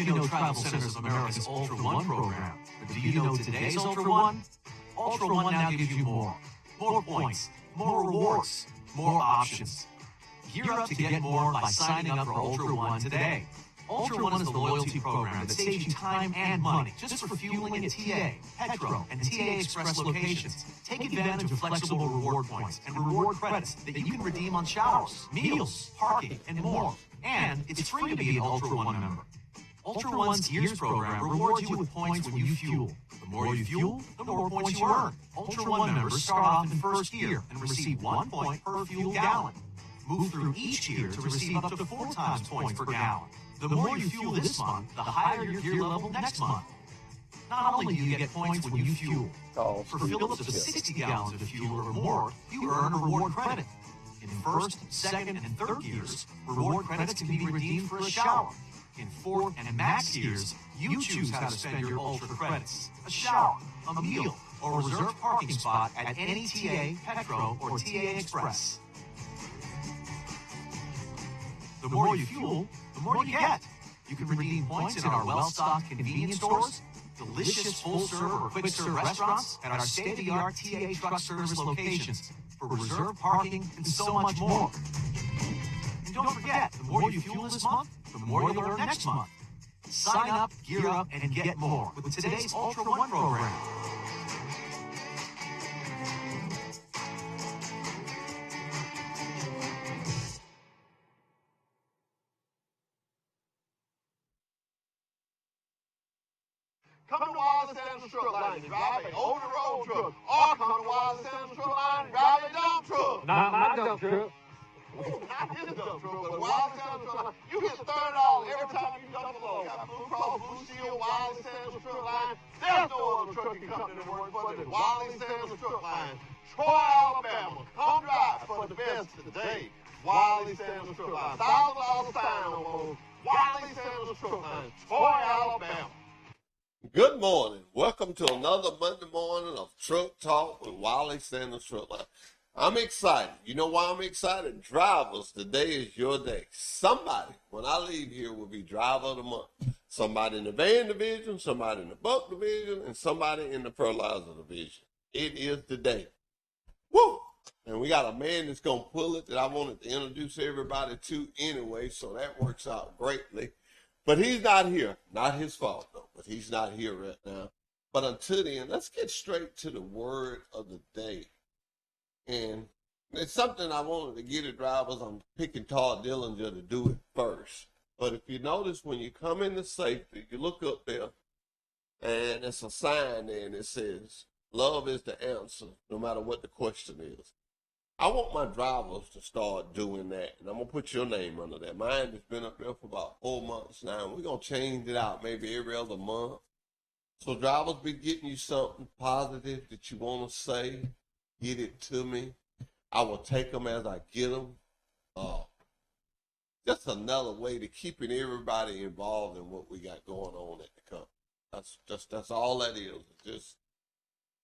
you know Travel Centers of America's Ultra One program, but do you know today's Ultra One? Ultra One now gives you more. More points, more rewards, more options. Gear up to get more by signing up for Ultra One today. Ultra One is the loyalty program that saves you time and money just for fueling at TA, Petro, and TA Express locations. Take advantage of flexible reward points and reward credits that you can redeem on showers, meals, parking, and more. And it's free to be an Ultra One member. Ultra One's Gears program rewards you with points when you fuel. The more you fuel, the more points you earn. Ultra One members start off in first gear and receive 1 point per fuel gallon. Move through each gear to receive up to 4 times points per gallon. The more you fuel this month, the higher your gear level next month. Not only do you get points when you fuel, for fill-ups of 60 gallons of fuel or more, you earn a reward credit. In first, second, and third gears, reward credits can be redeemed for a shower. In fourth and max gears, you choose how to spend your Ultra credits. A shower, a meal, or a reserved parking spot at any TA, Petro, or TA Express. The more you fuel, the more you get. You can redeem points in our well-stocked convenience stores, delicious full-serve or quick-serve restaurants, and our state-of-the-art TA truck service locations for reserved parking and so much more. And don't forget, the more you fuel this month, the more you'll earn next month. Sign up, gear up, and get more with today's Ultra One program. Come to Wiley Sanders Truck Line and drive a over-the-road truck. Or come to Wiley Sanders Truck Line and drive a dump truck. Not my dump truck. Not his dump truck, but Wiley Sanders Truck Line. You get $30 every time you dump a load. Got Blue Cross Blue Shield, Wiley Sanders Truck Line. There's no other trucking company that works for than Wiley Sanders Truck Line. Troy, Alabama. Come drive for the best today. Wiley Sanders Truck Line. $1,000 sign on Wiley Sanders Truck Line. Troy, Alabama. Good morning. Welcome to another Monday morning of Truck Talk with Wiley Sanders Truck Line. I'm excited. You know why I'm excited? Drivers, today is your day. Somebody, when I leave here, will be driver of the month. Somebody in the van division, somebody in the buck division, and somebody in the fertilizer division. It is the day. Woo! And we got a man that's going to pull it that I wanted to introduce everybody to anyway, so that works out greatly. But he's not here. Not his fault, though. But he's not here right now. But until then, let's get straight to the word of the day. And it's something I wanted to get the drivers. I'm picking Todd Dillinger to do it first. But if you notice, when you come into safety, you look up there, and it's a sign there, and it says, love is the answer, no matter what the question is. I want my drivers to start doing that, and I'm going to put your name under that. Mine has been up there for about 4 months now, and we're going to change it out maybe every other month. So drivers be getting you something positive that you want to say, get it to me. I will take them as I get them. Just another way to keeping everybody involved in what we got going on at the company. That's all that is. It's just,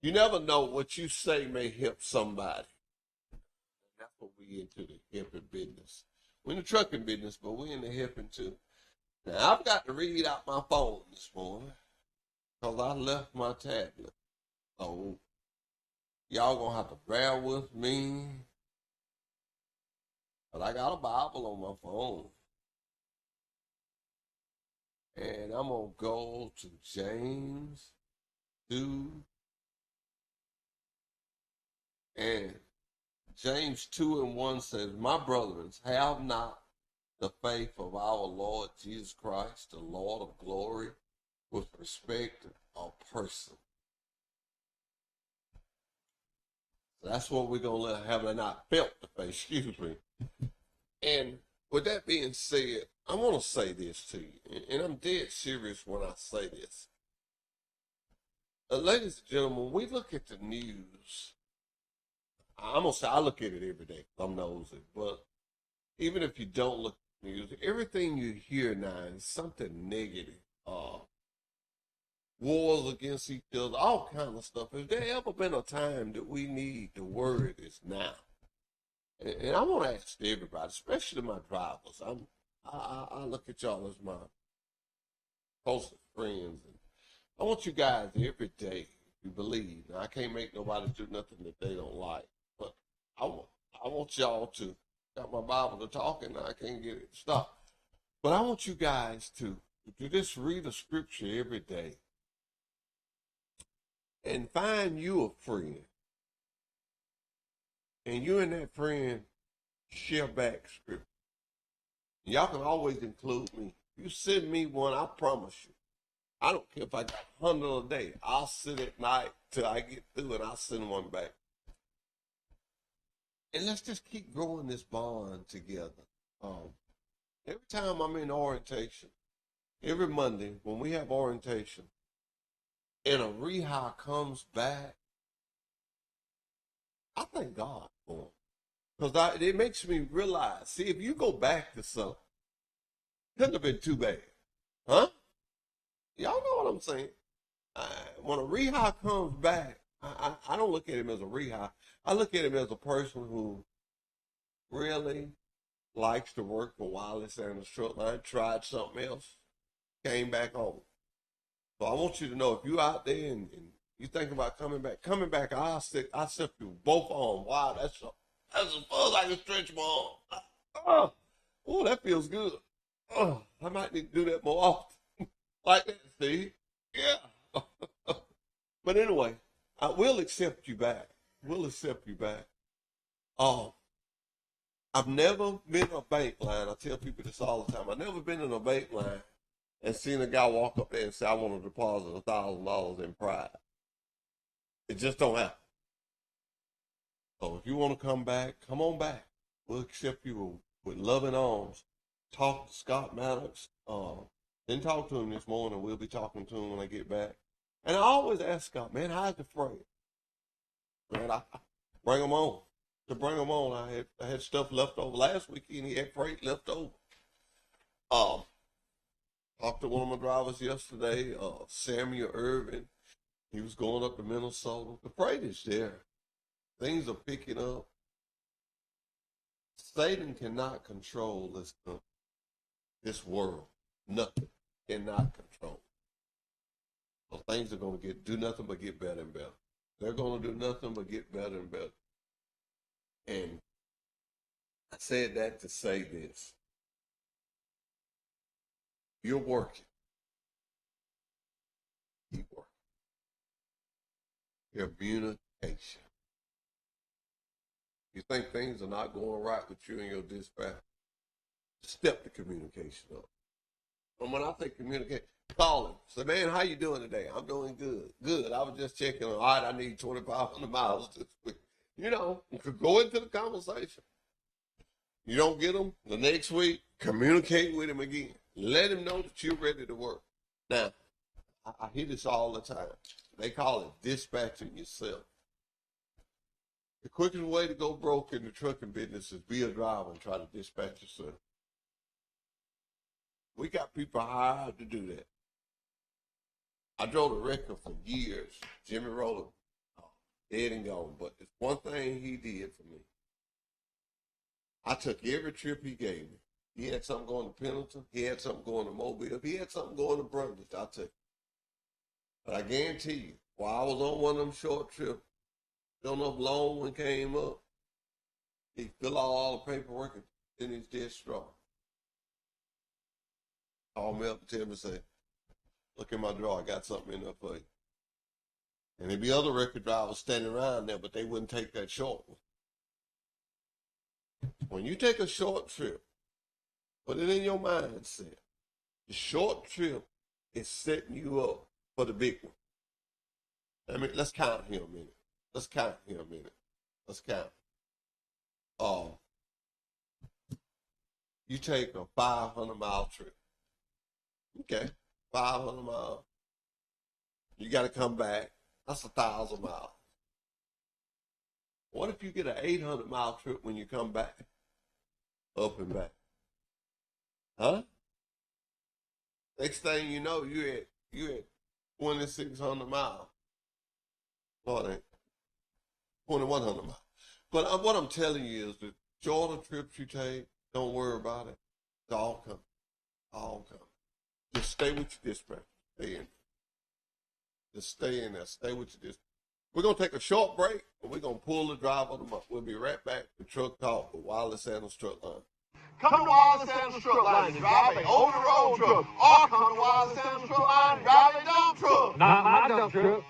you never know what you say may help somebody. That's what we into the helping business. We're in the trucking business, but we're in the helping too. Now, I've got to read out my phone this morning because I left my tablet. So, y'all going to have to bear with me. But I got a Bible on my phone. And I'm going to go to James 2. And James 2:1 says, my brothers, have not the faith of our Lord Jesus Christ, the Lord of glory, with respect of person. So that's what we're going to let have not felt the faith, excuse me. And with that being said, I want to say this to you, and I'm dead serious when I say this. Ladies and gentlemen, we look at the news. I'm going to say I look at it every day. I'm nosy. But even if you don't look at the news, everything you hear now is something negative. Wars against each other, all kind of stuff. Has there ever been a time that we need the word is now? And I want to ask everybody, especially my drivers. I look at y'all as closest friends. And I want you guys every day, if you believe. Now, I can't make nobody do nothing that they don't like, but I want y'all to, got my Bible to talking now, I can't get it to stop. But I want you guys to just read a scripture every day and find you a friend. And you and that friend share back scripture. Y'all can always include me. You send me one, I promise you. I don't care if I got 100 a day. I'll sit at night till I get through and I'll send one back. And let's just keep growing this bond together. Every time I'm in orientation, every Monday when we have orientation, and a rehire comes back, I thank God for him. Because it makes me realize, see, if you go back to something, it couldn't have been too bad. Huh? Y'all know what I'm saying. When a rehire comes back, I don't look at him as a rehire. I look at him as a person who really likes to work for Wiley Sanders Truck Line, tried something else, came back home. So I want you to know, if you out there and you think about coming back, I'll sit you both arms. Wow, that's as far as I can stretch my arm. Oh, that feels good. Oh, I might need to do that more often. Like that, Steve. Yeah. But anyway, I will accept you back. We'll accept you back. I've never been in a bank line. I tell people this all the time. I've never been in a bank line and seen a guy walk up there and say, I want to deposit $1,000 in pride. It just don't happen. So if you want to come back, come on back. We'll accept you with loving arms. Talk to Scott Maddox. Didn't talk to him this morning. We'll be talking to him when I get back. And I always ask Scott, man, how's the freight? Man, I bring them on. To bring them on, I had stuff left over last weekend. He had freight left over. Talked to one of my drivers yesterday, Samuel Irvin. He was going up to Minnesota. The freight is there. Things are picking up. Satan cannot control this world. Nothing cannot control. So things are going to do nothing but get better and better. They're going to do nothing but get better and better. And I said that to say this. You're working. Keep working. Communication. You think things are not going right with you and your dispatch? Step the communication up. And when I think communicate, call him. Say, man, how you doing today? I'm doing good. Good. I was just checking on, all right, I need 2,500 miles this week. You know, you could go into the conversation. You don't get them the next week, communicate with him again. Let him know that you're ready to work. Now, I hear this all the time. They call it dispatching yourself. The quickest way to go broke in the trucking business is be a driver and try to dispatch yourself. We got people hired to do that. I drove the record for years. Jimmy Roller, dead and gone. But it's one thing he did for me. I took every trip he gave me. He had something going to Pendleton. He had something going to Mobile. If he had something going to Brundage, I took it. But I guarantee you, while I was on one of them short trips, don't know if long one came up, he filled out all the paperwork and then he's dead strong. Called me up and tell me, say, look in my drawer, I got something in there for you. And there'd be other record drivers standing around there, but they wouldn't take that short one. When you take a short trip, put it in your mindset. The short trip is setting you up for the big one. I mean, let's count here a minute. Let's count. You take a 500-mile trip. Okay, 500 miles. You got to come back. That's 1,000 miles. What if you get an 800-mile trip when you come back? Up and back. Huh? Next thing you know, you at 2,600 miles. Well, it ain't 2,100 miles. But what I'm telling you is the shorter trips you take, don't worry about it. It's all coming. All coming. Just stay with your dispatcher. Stay in. Just stay in there. Stay with your dispatcher. We're going to take a short break, and we're going to pull the driver of the month. We'll be right back with Truck Talk with Wiley Sanders Truck Line. Come to Wiley Sanders Truck Line and drive a over-the-road truck. Or come to Wiley Sanders Truck Line and drive a dump truck. Not my dump truck.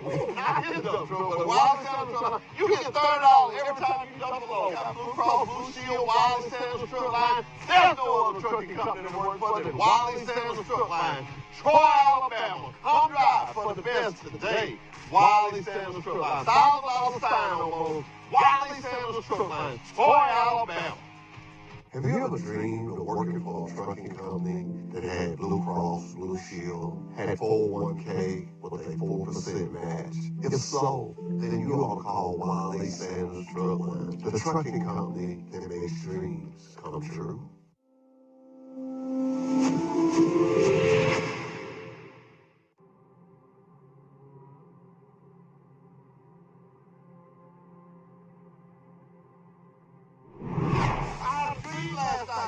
Not his dump truck, but Wiley Sanders Truck Line. You get $30 every time you dump a load. Got Blue Cross Blue Shield, Wiley Sanders Truck Line. There's no other trucking company that works for than Wiley Sanders Truck Line. Troy, Alabama. Come drive for the best today. Wiley Sanders Truck Line. $1,000 sign on those. Wiley Sanders Truck Line. Troy, Alabama. Have you ever dreamed of working for a trucking company that had Blue Cross, Blue Shield, had 401k with a 4% match? If so, then you ought to call Wiley Sanders Truck Line, the trucking company that makes dreams come true.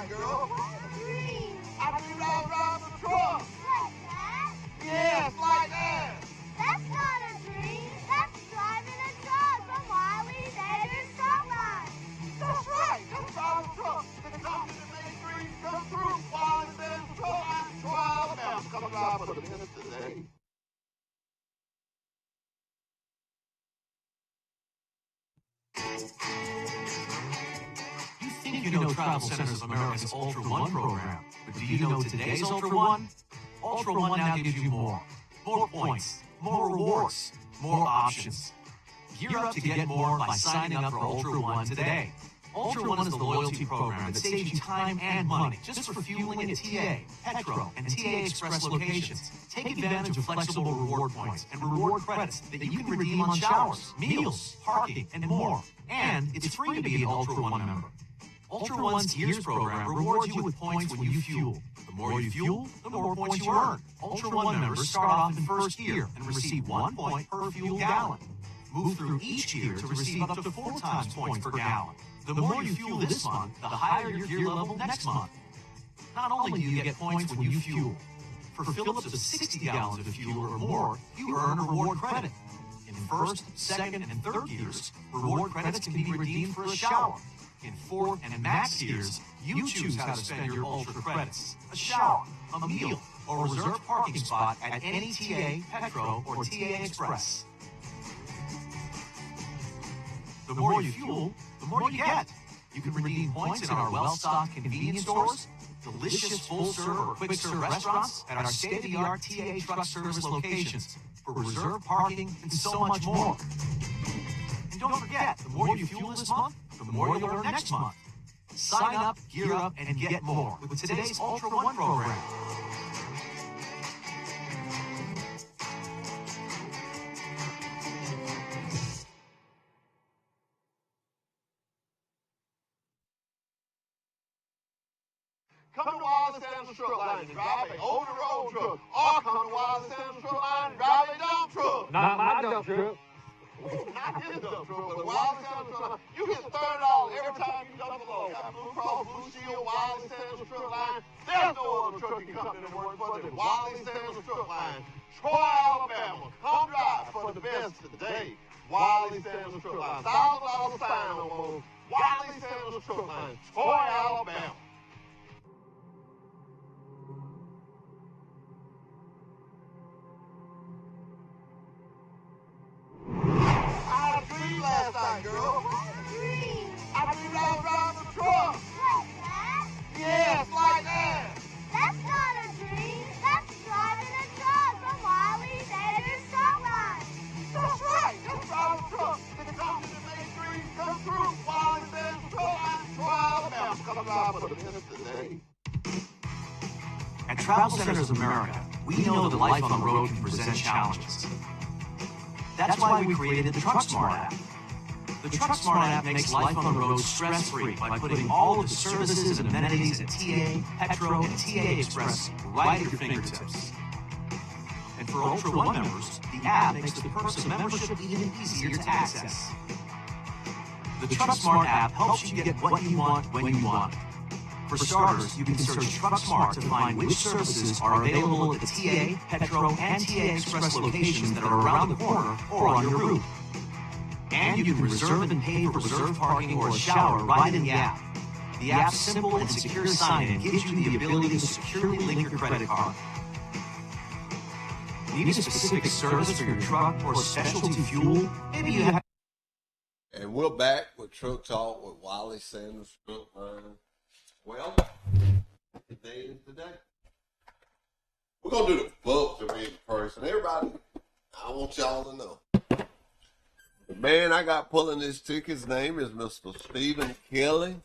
Girl. I dreamed I was driving a truck. Like that? Yes, like that. That's not a dream. That's driving a truck from Wiley Sanders Truck Line. That's right. That's driving a truck. The company that makes dreams come true. Wiley Sanders Truck Line. Troy, Alabama. Come drive for the business today. You know Travel Centers of America's Ultra One program, but do you know today's Ultra One? Ultra One now gives you more. More points, more rewards, more options. Gear up to get more by signing up for Ultra One today. Ultra One is the loyalty program that saves you time and money just for fueling at TA, Petro, and TA Express locations. Take advantage of flexible reward points and reward credits that you can redeem on showers, meals, parking, and more. And it's free to be an Ultra One member. Ultra One's Gears program rewards you with points when you fuel. The more you fuel, the more points you earn. Ultra One members start off in first gear and receive 1 point per fuel gallon. Move through each gear to receive up to 4 times points per gallon. The more you fuel this month, the higher your gear level next month. Not only do you get points when you fuel, for fill-ups of 60 gallons of fuel or more, you earn a reward credit. In first, second, and third gears, reward credits can be redeemed for a shower. In fourth and max gears, you choose how to spend your Ultra credits. A shower, a meal, or a reserved parking spot at any TA, Petro, or TA Express. The more you fuel, the more you get. You can redeem points in our well-stocked convenience stores, delicious full-serve or quick-serve restaurants, and our state-of-the-art TA truck service locations for reserved parking and so much more. And don't forget, the more you fuel this month, the more you'll earn next month. Sign up, gear up, and get more with today's Ultra One program. Come to Wiley Sanders Truck Line and drive a over-the-road truck. Or come to Wiley Sanders Truck Line and drive a dump truck. Not my dump truck. Not his dump truck, but Wiley Sanders Truck Line. You get $30 every time you dump a load. Got Blue Cross Blue Shield, Wiley Sanders Truck Line. There's no other trucking company that works for than Wiley Sanders Truck Line. Troy, Alabama. Come drive for the best today. Wiley Sanders Truck Line. $1,000 sign on those. Wiley Sanders Truck Line. Troy, Alabama. I had a dream last night, girl. What a dream. I dreamed I was driving a truck. Like that? Yes, like that. That's not a dream. That's driving a truck from Wiley Sanders Truck Line. That's right. That's driving a truck. The company that makes dreams come true. Wiley Sanders Truck Line. Troy, Alabama. Come drive for the business today. At Travel Centers of America, we know that life on the road can present challenges. That's why we created the Truck Smart app. The Truck Smart app makes life on the road stress-free by putting all of the services and amenities at TA, Petro, and TA Express right at your fingertips. And for Ultra One members, the app makes the perks of membership even easier to access. The Truck Smart app helps you get what you want when you want it. For starters, you can search TruckSmart to find which services are available at the TA, Petro, and TA Express locations that are around the corner or on your route. And you can reserve and pay for reserved parking or a shower right in the app. The app's simple and secure sign-in gives you the ability to securely link your credit card. Need a specific service for your truck or specialty fuel? Maybe you have... And we're back with Truck Talk with Wiley Sanders Truck Line. Well, today is the day. We're going to do the book division first. And everybody, I want y'all to know. The man I got pulling this ticket, his name is Mr. Stephen Kelly.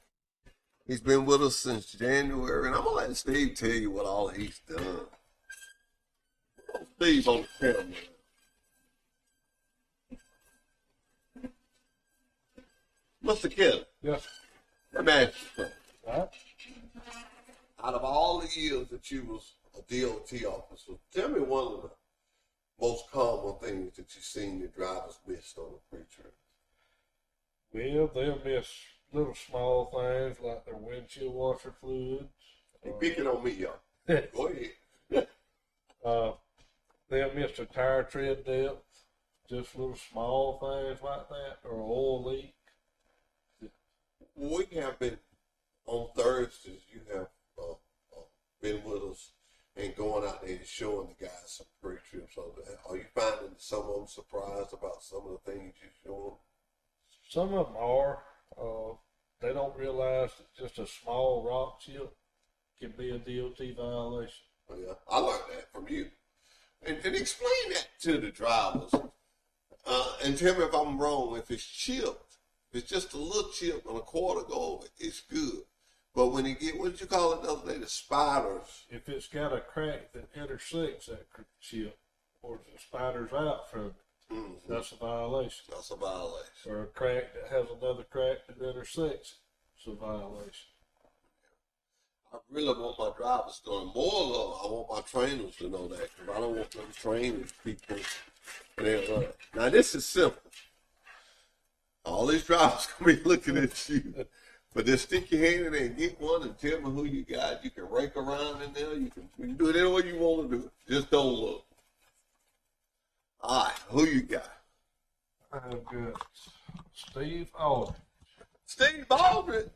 He's been with us since January. And I'm going to let Steve tell you what all he's done. Steve on the camera. Mr. Kelly. Yes. Let me ask you something. Right. Out of all the years that you was a DOT officer, tell me one of the most common things that you've seen your drivers miss on the pre-trip. Well, they'll miss little small things like their windshield washer fluids. You pick it on me, y'all. Go ahead. They'll miss the tire tread depth, just little small things like that, or oil leak. We have been on Thursdays. You have been with us and going out there and showing the guys some pre-trips. So are you finding some of them surprised about some of the things you show them? Some of them are. They don't realize that just a small rock chip can be a DOT violation. Oh, yeah, I learned that from you. And explain that to the drivers. And tell me if I'm wrong. If it's chipped, if it's just a little chip and a quarter go over, it's good. But when you get, what did you call it the other day, the spiders? If it's got a crack that intersects that chip, or the spider's out from it, that's a violation. That's a violation. Or a crack that has another crack that intersects it, it's a violation. I really want my drivers to know more love. I want my trainers to know that, because I don't want them training people. Now, this is simple. All these drivers going to be looking at you. But just stick your hand in there and get one and tell me who you got. You can rake around in there. You can do it any way you want to do it. Just don't look. All right, who you got? I've got Steve Aldridge. Steve Aldridge.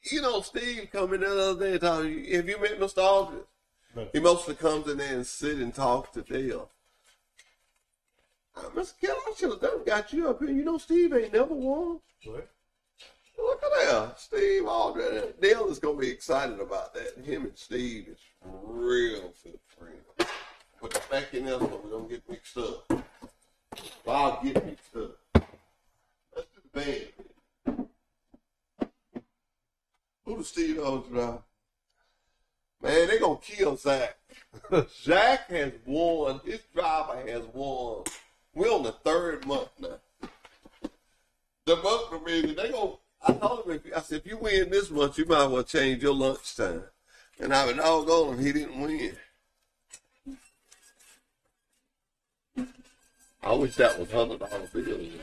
You know, Steve come in the other day and talk. Have you met Mr. Aldridge? No. He mostly comes in there and sit and talk to Dale. Mr. Kelly, I should have done got you up here. You know, Steve ain't never won. What? Look at that. Steve Aldridge. Dale is going to be excited about that. Him and Steve is real good friends. Put the back in there so we don't get mixed up. Well, I'll get mixed up. Let's do the band. Who does Steve Aldridge drive? Man, they're going to kill Zach. Zach has won. His driver has won. We're on the third month now. The month division, they going to, I told him, I said, if you win this month, you might as well change your lunchtime. And I was doggone him, he didn't win. I wish that was $100 bills.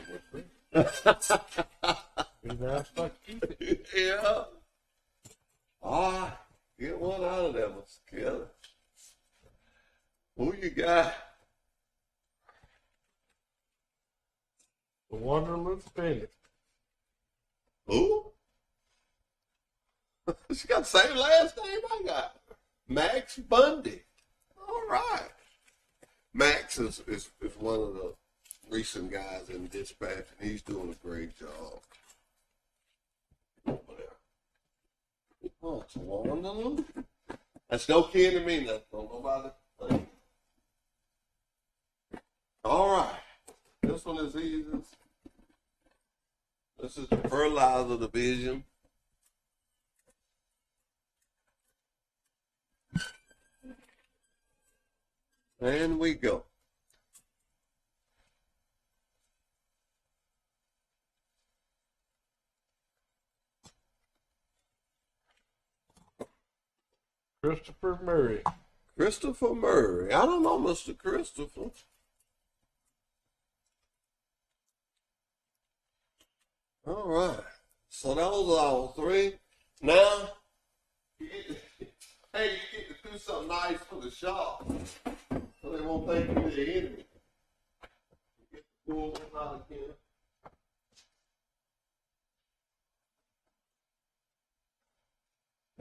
Be nice if I could keep it. Yeah. All right. Get one out of there, Mr. Kelly. Who you got? The Wonderland Spinner. Who? She got the same last name I got. Max Bundy. All right. Max is one of the recent guys in dispatch, and he's doing a great job. Over there. Oh, it's a Wonderland. That's no kin to me, nothing. Nobody. All right. This one is easy. This is the fertilizer division. And we go. Christopher Murray. Christopher Murray. I don't know Mr. Christopher. All right. So those are all three. Now, Hey, you get to do something nice for the shop, so they won't think you're the enemy. You get to pull one out again.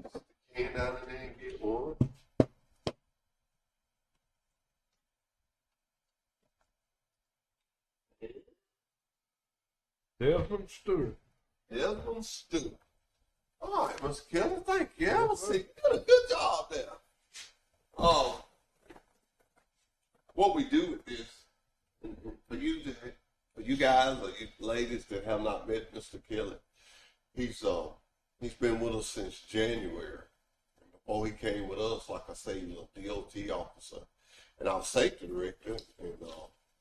Stick the can down in there and get one. Desmond Stewart. Desmond Stewart. All right, Mr. Kelly, thank you. I will see. You did a good job there. What we do with this, for you guys or you ladies that have not met Mr. Kelly, he's been with us since January. And before he came with us, like I say, he was a DOT officer and our safety director. And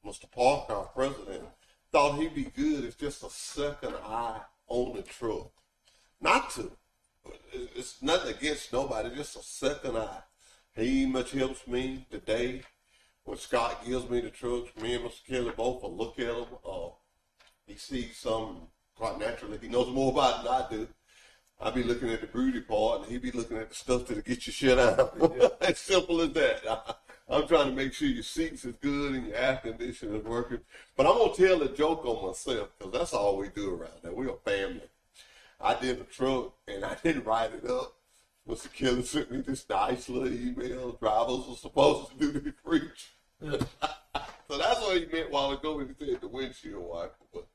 Mr. Parker, our president, thought he'd be good as just a second eye on the truck. Not to. It's nothing against nobody, just a second eye. He much helps me today. When Scott gives me the trucks, me and Mr. Kelly both will look at them. He sees some, quite naturally, he knows more about it than I do. I be looking at the broody part, and he be looking at the stuff that'll get your shit out. As simple as that. I'm trying to make sure your seats is good and your air conditioner is working. But I'm going to tell a joke on myself, because that's all we do around there. We're a family. I did a truck, and I didn't write it up. Mr. Kelly sent me this nice little email. Drivers were supposed to do the preach. So that's what he meant while ago when he said the windshield wiper. But,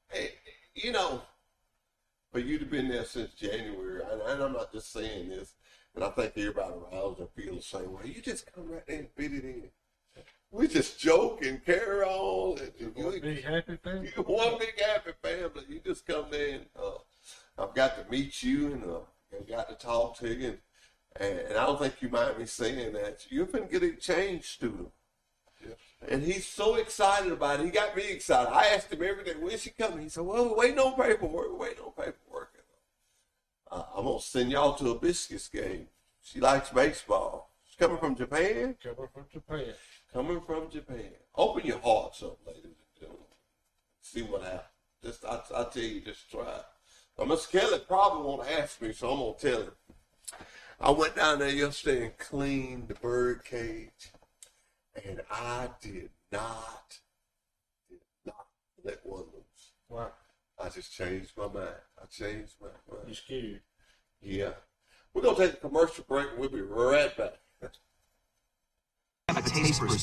hey, you know, for you to have been there since January, and I'm not just saying this, and I think everybody around there feel the same way. You just come right there and fit it in. We just joke and carry on. And One big happy family. One big happy family. You just come there and I've got to meet you and got to talk to you. And I don't think you mind me saying that. You've been getting a change student. Yes. And he's so excited about it. He got me excited. I asked him every day, when's she coming? He said, well, we're waiting on paperwork. We're waiting on paperwork. I'm going to send y'all to a Biscuits game. She likes baseball. She's coming from Japan? Coming from Japan. Coming from Japan. Open your hearts up, ladies and gentlemen. See what happens. I tell you, just try it. Now, Mr. Kelly probably won't ask me, so I'm going to tell him. I went down there yesterday and cleaned the bird cage, and I did not let one loose. Wow. I just changed my mind. I changed my mind. You scared? Yeah. We're going to take a commercial break, and we'll be right back. Have a taste for a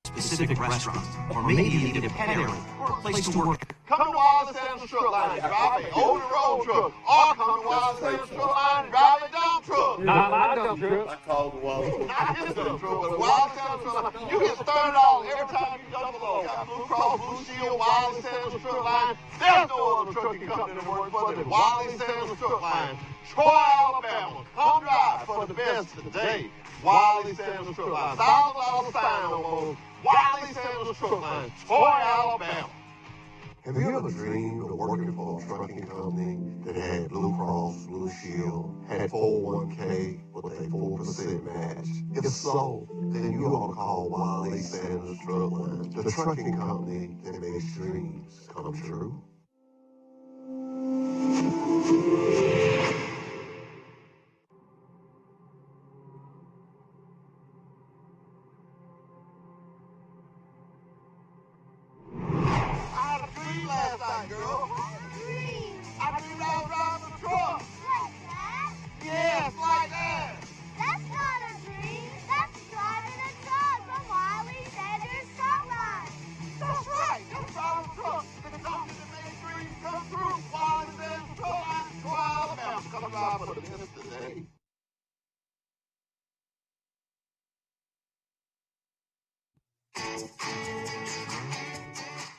specific restaurant, or maybe you need a pet area or a place to work. Come to Wiley Sanders Truck Line and drive a over the road truck. Or come to Wiley Sanders Truck Line and drive a dump truck. Not my dump truck. I called the Wiley. Not his dump truck, but Wiley Sanders Truck Line. You get $30 every time you dump a load. Got Blue Cross Blue Shield, Wiley Sanders Truck Line. There's no other trucking company that works for than Wiley Sanders Truck Line. Troy, Alabama. Come drive for the best today. Wiley Sanders Truck Line. $1,000 sign on Wiley Sanders Truck Line. Troy, Alabama. Have you ever dreamed of working for a trucking company that had Blue Cross, Blue Shield, had 401k with a 4% match? If so, then you ought to call Wiley Sanders Truck Line, the trucking company that makes dreams come true. Last night, girl. Dream. I dreamed I was driving a truck. Like that? Yes, like that. That's not a dream. That's driving a truck from Wiley Sanders Truck Line. That's right. You're driving a truck. The company that makes dreams come true. Wiley Sanders Truck Line, Troy, Alabama. Come drive for the best today.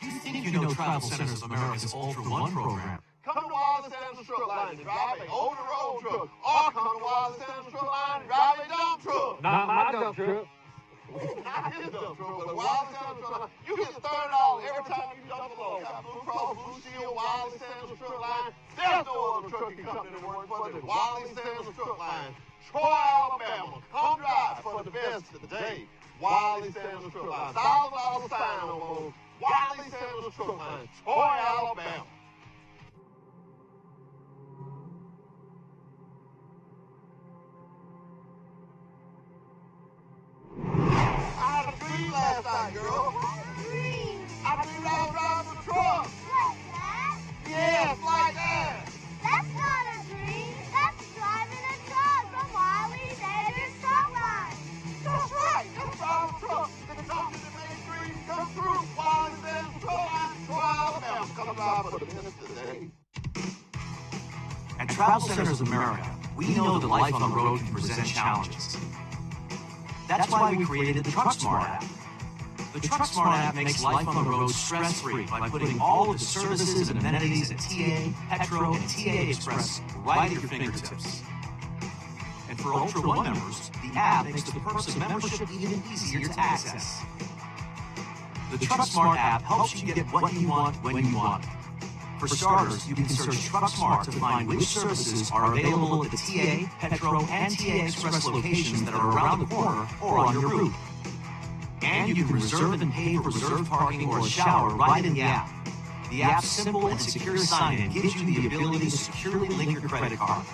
You think you know Travel Centers of America's Ultra One program. Come to Wiley Sanders Truck Line and drive a over the road truck. Or come to Wiley Sanders Truck Line and drive a dump truck. Not my dump truck. Not his dump truck, but Wiley Sanders Truck Line. You get $30 every time you dump a load. Got Blue Cross Blue Shield, Wiley Sanders Truck Line. There's no other trucking company that works for than Wiley Sanders Truck Line. Troy, Alabama. Come drive for the best today. Wiley Sanders Truck Line. $1,000 sign on Wiley Sanders Truck Line. Troy, Alabama. right, girl. What a dream. I dreamed I was driving a truck. Like that? Yes, like that. That's not a dream. That's driving a truck from Wiley Davis Truck Line. That's right. That's driving a truck. The company that made dreams come true. Wiley Davis Truck Line. So Alabama coming out for the business today. At Travel Centers of America, we know that life on the road can present challenges. That's why we created the TruckSmart app. The TruckSmart app makes life on the road stress-free by putting all of the services and amenities at TA, Petro, and TA Express right at your fingertips. And for Ultra One members, the app makes the perks of membership even easier to access. The TruckSmart app helps you get what you want when you want it. For starters, you can search TruckSmart to find which services are available at the TA, Petro, and TA Express locations that are around the corner or on your route. And you can reserve and pay for reserved parking or a shower right in the app. The app's simple and secure sign-in gives you the ability to securely link your credit card.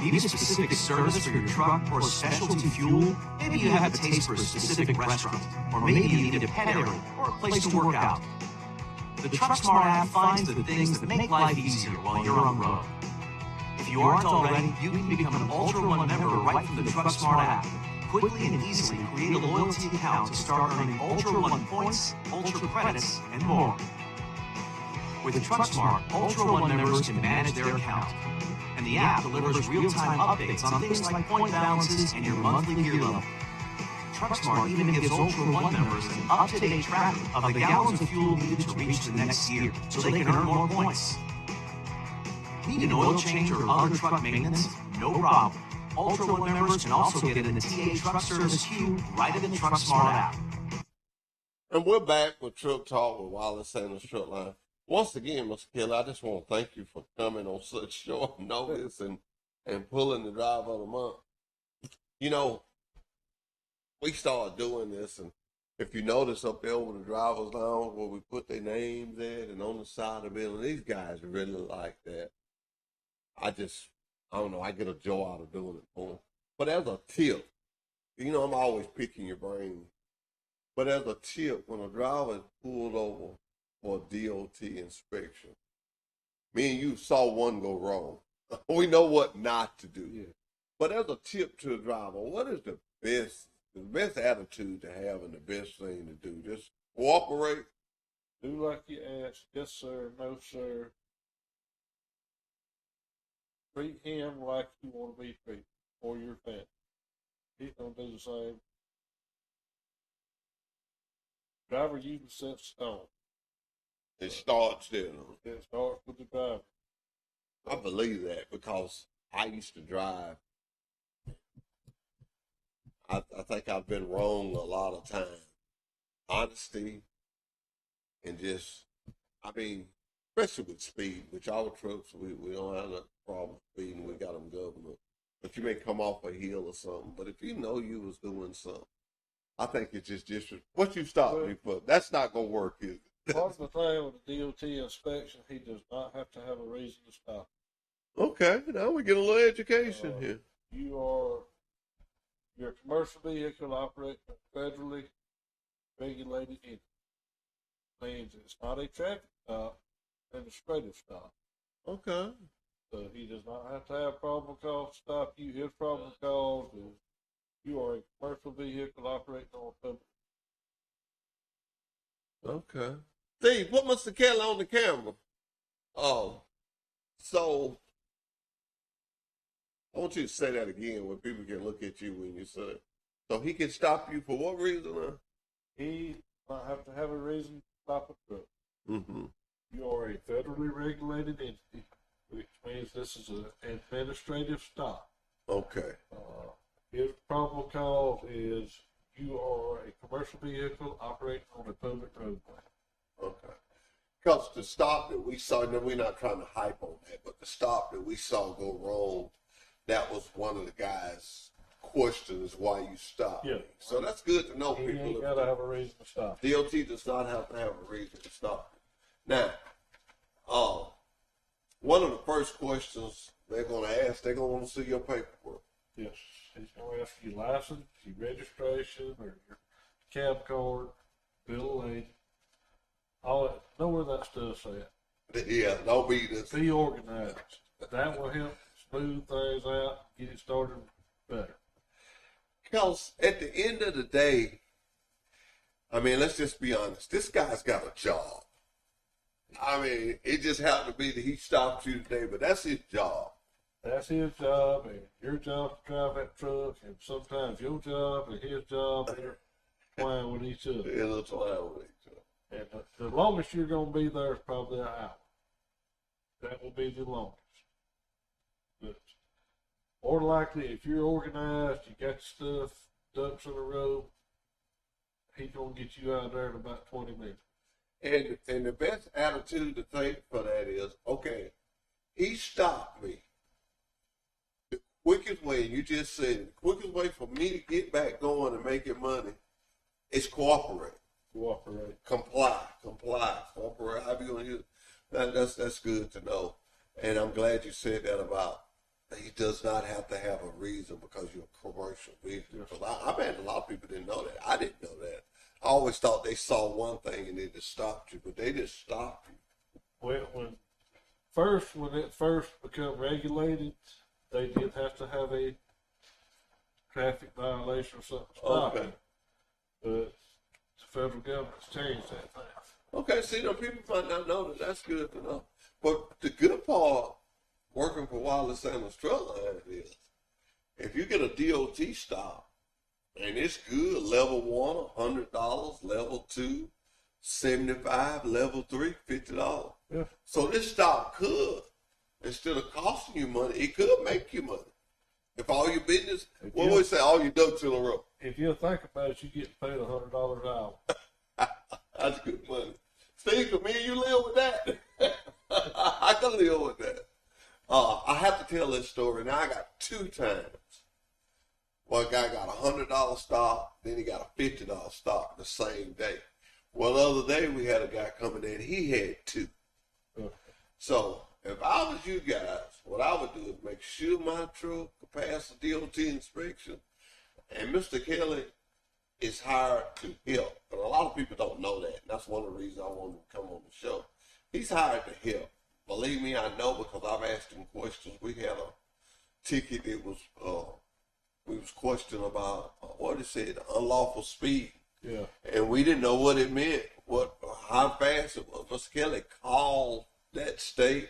Need a specific service for your truck or specialty fuel? Maybe you have a taste for a specific restaurant, or maybe you need a pet area or a place to work out. The TruckSmart app finds the things that make life easier while you're on the road. If you aren't already, you can become an Ultra One member right from the TruckSmart app. Quickly and easily create a loyalty account to start earning Ultra One points, Ultra credits, and more. With TruckSmart, Ultra One members can manage their account. And the app delivers real-time updates on things like point balances and your monthly gear level. TruckSmart even gives Ultra One members an up-to-date tracking of the gallons of fuel needed to reach the next year, so they can earn more points. Need an oil change or other truck maintenance? No problem. Ultra One members can also get in the TA Truck Service queue right in the TruckSmart app. And we're back with Truck Talk with Wiley Sanders Truck Line. Once again, Mr. Kelly, I just want to thank you for coming on such short notice and pulling the drive of the month. You know, we started doing this, and if you notice up there over the driver's lounge where we put their names at and on the side of the building, these guys really like that. I don't know, I get a joy out of doing it for them. But as a tip, you know, I'm always picking your brain. But as a tip, when a driver is pulled over for a DOT inspection, me and you saw one go wrong. We know what not to do. Yeah. But as a tip to a driver, what is the best attitude to have and the best thing to do? Just cooperate. Do like you asked. Yes, sir. No, sir. Treat him like you want to be treated or your family. He's going to do the same. Driver usually sets stone. It starts there. It starts with the driver. I believe that because I used to drive. I think I've been wrong a lot of times. Honesty and just, I mean, especially with speed, which our trucks, we don't have no problem speeding. We got them governed. But you may come off a hill or something. But if you know you was doing something, I think it's just what you stopped me for. That's not going to work, is it? Part of the thing with the DOT inspection, he does not have to have a reason to stop. Okay, now we get a little education here. You're a commercial vehicle operating a federally regulated entity. Means it's not a traffic stop, administrative stop. Okay. So he does not have to have probable cause to stop you. His probable cause is you are a commercial vehicle operating on public. Okay. Steve, put Mr. Kelly on the camera. Oh, so I want you to say that again where people can look at you when you say it. So he can stop you for what reason? He does not have to have a reason to stop a truck. Mm-hmm. You are a federally regulated entity, which means this is an administrative stop. Okay. His probable cause is you are a commercial vehicle operating on a public roadway. Okay. Because the stop that we saw, and we're not trying to hype on that, but the stop that we saw go wrong, that was one of the guys' questions why you stopped. Yeah. So that's good to know, He people. ain't got to have a reason to stop. DOT does not have to have a reason to stop. Now, one of the first questions they're going to ask, they're going to want to see your paperwork. Yes. He's going to ask you license, your registration, or your cab card, bill of lading, all that. Know where that stuff's at. Yeah, don't be this. Be organized. That will help smooth things out, get it started better. Because at the end of the day, I mean, let's just be honest. This guy's got a job. I mean, it just happened to be that he stopped you today, but that's his job. That's his job, and your job to drive that truck, and sometimes your job and his job intertwine with each other. Intertwine with each other. And the longest you're going to be there is probably an hour. That will be the longest. But more likely, if you're organized, you got your stuff, ducks in a row, he's going to get you out there in about 20 minutes. And the best attitude to take for that is, okay, he stopped me. The quickest way, and you just said it, the quickest way for me to get back going and making money is cooperate. Cooperate. Comply, cooperate. How you gonna use that? That's good to know. And I'm glad you said that about he does not have to have a reason because you're a commercial vehicle. Because I bet a lot of people didn't know that. I didn't know that. I always thought they saw one thing and they just stopped you, but they just stopped you. Well, when it first became regulated, they did have to have a traffic violation or something to stop Okay. it. But the federal government's changed that thing. Okay, see, people might not know that. That's good to know. But the good part working for Wiley Sanders Truck Line is if you get a DOT stop and it's good, level 1, $100, level 2, $75, level 3, $50. Yeah. So this stop could, instead of costing you money, it could make you money. If all your business, what would we say, all your ducks in a row. If you think about it, you get paid $100 an hour. That's good money. Steve, can me and you live with that? I can live with that. I have to tell this story. Now, I got 2 times. Well, a guy got a $100 stock, then he got a $50 stock the same day. Well, the other day we had a guy coming in, he had 2. So if I was you guys, what I would do is make sure my truck could pass the DOT inspection. And Mr. Kelly is hired to help. But a lot of people don't know that. And that's one of the reasons I wanted to come on the show. He's hired to help. Believe me, I know because I've asked him questions. We had a ticket that was, we was questioning about, what it said, unlawful speed. Yeah. And we didn't know what it meant, how fast it was. Mr. Kelly called that state,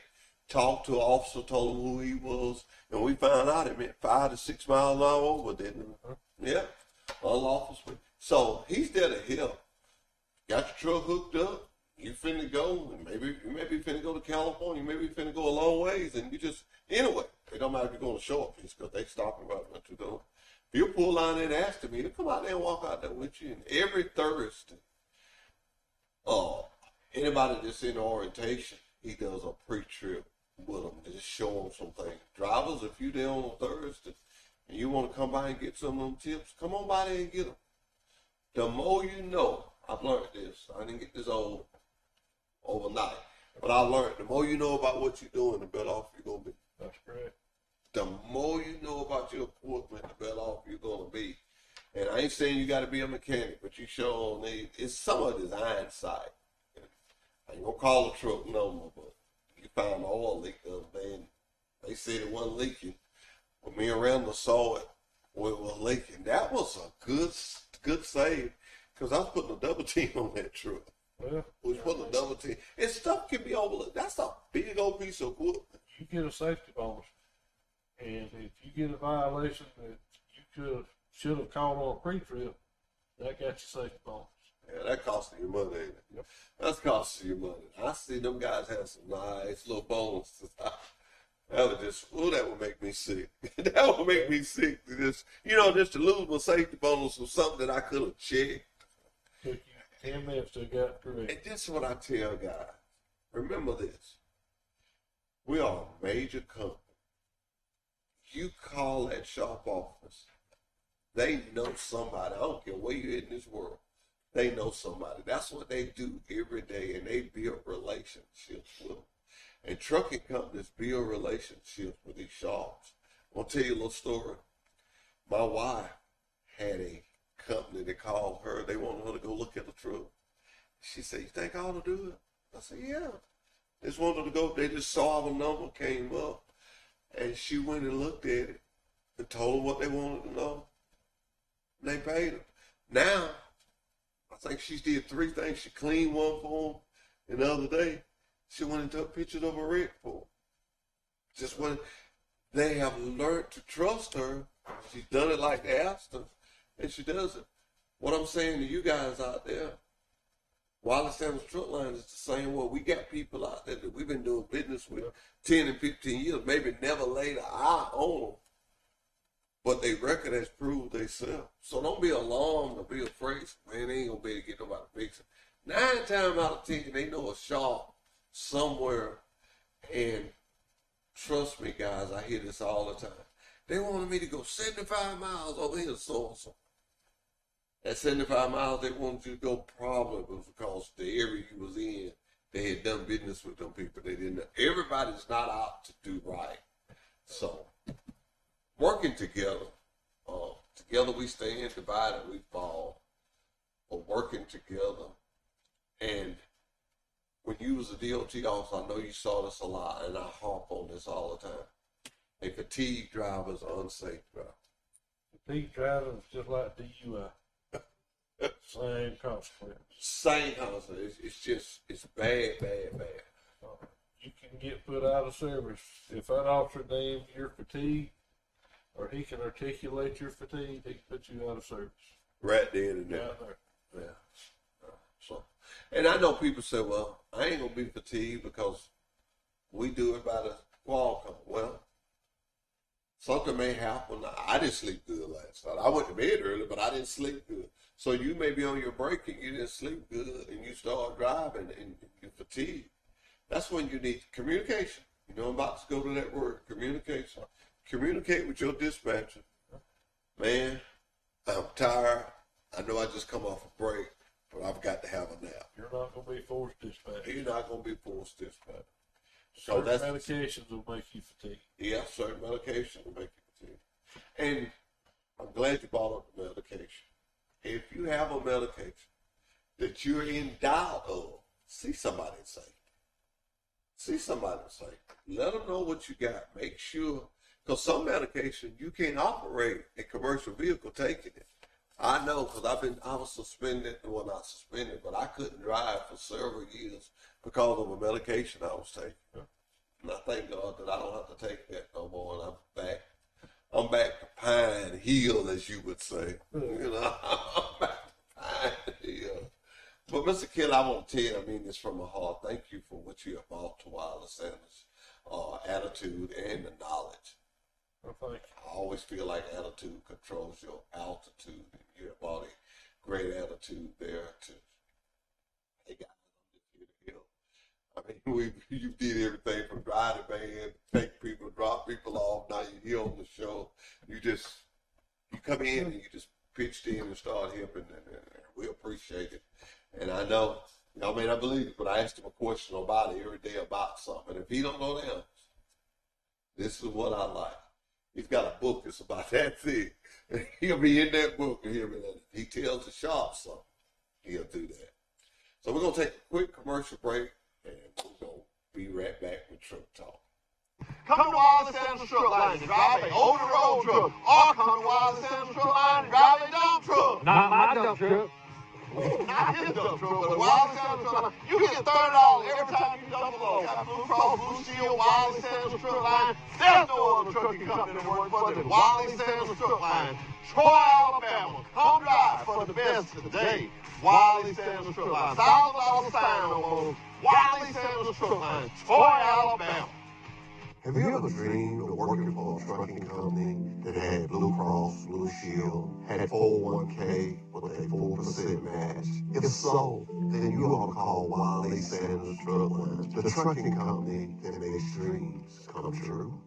talked to an officer, told him who he was, and we found out it meant 5 to 6 miles an hour over, didn't it? Yeah, unlawful speed. So he's there to help. Got your truck hooked up. You finna go, and you may be finna go to California, you may be finna go a long ways, and you just, anyway, it don't matter if you're going to short piece, because they stopping right what you're doing. If you pull line in and ask me, he'll come out there and walk out there with you. And every Thursday, anybody that's in orientation, he does a pre-trip with them to just show them some things. Drivers, if you there on a Thursday, and you want to come by and get some of them tips, come on by there and get them. The more you know, I've learned this. I didn't get this overnight. But I learned the more you know about what you're doing, the better off you're going to be. That's correct. The more you know about your equipment, the better off you're going to be. And I ain't saying you got to be a mechanic, but you sure need, it's some of the hindsight. I ain't going to call the truck number, but you found an oil leak the other day, and they said it wasn't leaking. But me and Randall saw it when it was leaking. That was a good save, because I was putting a double team on that truck. Well, We was putting a double team. And stuff can be overlooked. That's a big old piece of equipment. you get a safety bonus. And if you get a violation that you should have called on a pre-trip, that got your safety bonus. Yeah, that costing you money, ain't it? Yep. That's costing you money. I see them guys have some nice little bonuses. That would make me sick. That would make me sick. Just to lose my safety bonus was something that I could have checked. Took you 10 minutes to get correct. And this is what I tell guys. Remember this. We are a major company. You call that shop office. They know somebody. I don't care where you're in this world. They know somebody. That's what they do every day, and they build relationships with them. And trucking companies build relationships with these shops. I'll tell you a little story. My wife had a company that called her. They wanted her to go look at the truck. She said, "You think I ought to do it?" I said, "Yeah." They just wanted her to go. They just saw our number came up, and she went and looked at it and told them what they wanted to know. And they paid her. Now, I think she did 3 things. She cleaned one for them, and the other day, she went and took pictures of a wreck for them. Just when they have learned to trust her, she's done it like they asked her, and she does it. What I'm saying to you guys out there, Wiley Sanders Truck Line is the same way. We got people out there that we've been doing business with 10 and 15 years, maybe never laid an eye on them, but their record has proved themselves. So don't be alarmed or be afraid. Man, they ain't going to be able to get nobody to fix it. 9 times out of 10, they know a shop somewhere. And trust me, guys, I hear this all the time. They wanted me to go 75 miles over here to so-and-so. At 75 miles, they wanted you to go probably because the area you was in, they had done business with them people. They didn't. Everybody's not out to do right. So, working together, together we stand, divided we fall. But working together, and when you was a DOT officer, I know you saw this a lot, and I harp on this all the time. A fatigued driver is an unsafe driver. Fatigued driving is just like DUI. Same consequence. Same consequence. It's just, it's bad. You can get put out of service. If that officer names you're fatigued, or he can articulate your fatigue, he can put you out of service. Right there and there. Right there. Yeah. So, and I know people say, well, I ain't going to be fatigued because we do it by the Qualcomm. Well, something may happen. I didn't sleep good last night. I went to bed early, but I didn't sleep good. So you may be on your break and you didn't sleep good and you start driving and you're fatigued. That's when you need communication. You know, I'm about to go to that word, communication. Communicate with your dispatcher. Man, I'm tired. I know I just come off a break, but I've got to have a nap. You're not going to be forced dispatch. You're not going to be forced dispatch. So certain medications will make you fatigued. Yeah, certain medications will make you fatigued. And I'm glad you brought up the medication. If you have a medication that you're in doubt of, see somebody and say. See somebody and say. Let them know what you got. Make sure, because some medication you can't operate a commercial vehicle taking it. I know, because I was suspended, well not suspended, but I couldn't drive for several years because of a medication I was taking. And I thank God that I don't have to take that no more, and I'm back to Pine Hill, as you would say. You know, I'm back to Pine Hill. But Mr. Kelly, I want to tell you, I mean this from my heart. Thank you for what you have brought to Wiley Sanders, attitude and the knowledge. Well, thank you. I always feel like attitude controls your altitude. You have brought a great attitude there to, hey guys, I'm just here to help. I mean, you did everything from drive the van, take people, drop people off. Now you're here on the show. You come in and you just pitched in and started helping, and we appreciate it. And I know, y'all may not believe it, but I asked him a question about it every day about something. And if he don't know the answer, this is what I like. He's got a book that's about that thick. And he'll be in that book and he tells the shop something. He'll do that. So we're going to take a quick commercial break, and we're going to be right back with Truck Talk. Come to Wiley Sanders Truck Line and drive a over-the-road truck. Or come to Wiley Sanders Truck Line and drive a dump truck. Not my dump truck. Not his dump truck, but Wiley Sanders Truck Line. You get $30 every time you dump a load. Got Blue Cross, Blue Shield, Wiley Sanders Truck Line. There's no other trucking company that works for than Wiley Sanders Truck Line. Troy, Alabama. Come drive for the best today. Wiley Sanders Truck Line. $1,000 sign on Wiley Sanders Truck Line. Troy, Alabama. Have you ever dreamed of working for a trucking company that had Blue Cross, Blue Shield, had 401k with a 4% match? If so, then you ought to call Wiley Sanders Truck Line, the trucking company that makes dreams come true.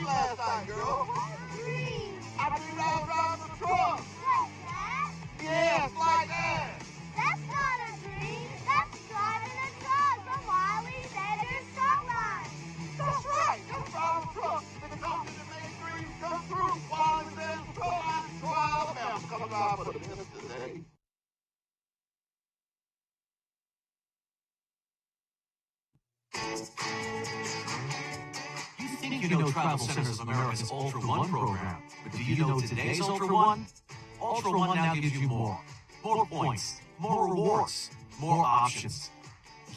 Last night, girl. What dream? I dreamed I was driving a truck. Like that? Yes, like that. You think you know Travel Centers of America's Ultra One program, but do you know today's Ultra One? Ultra One now gives you more. More points, more rewards, more options.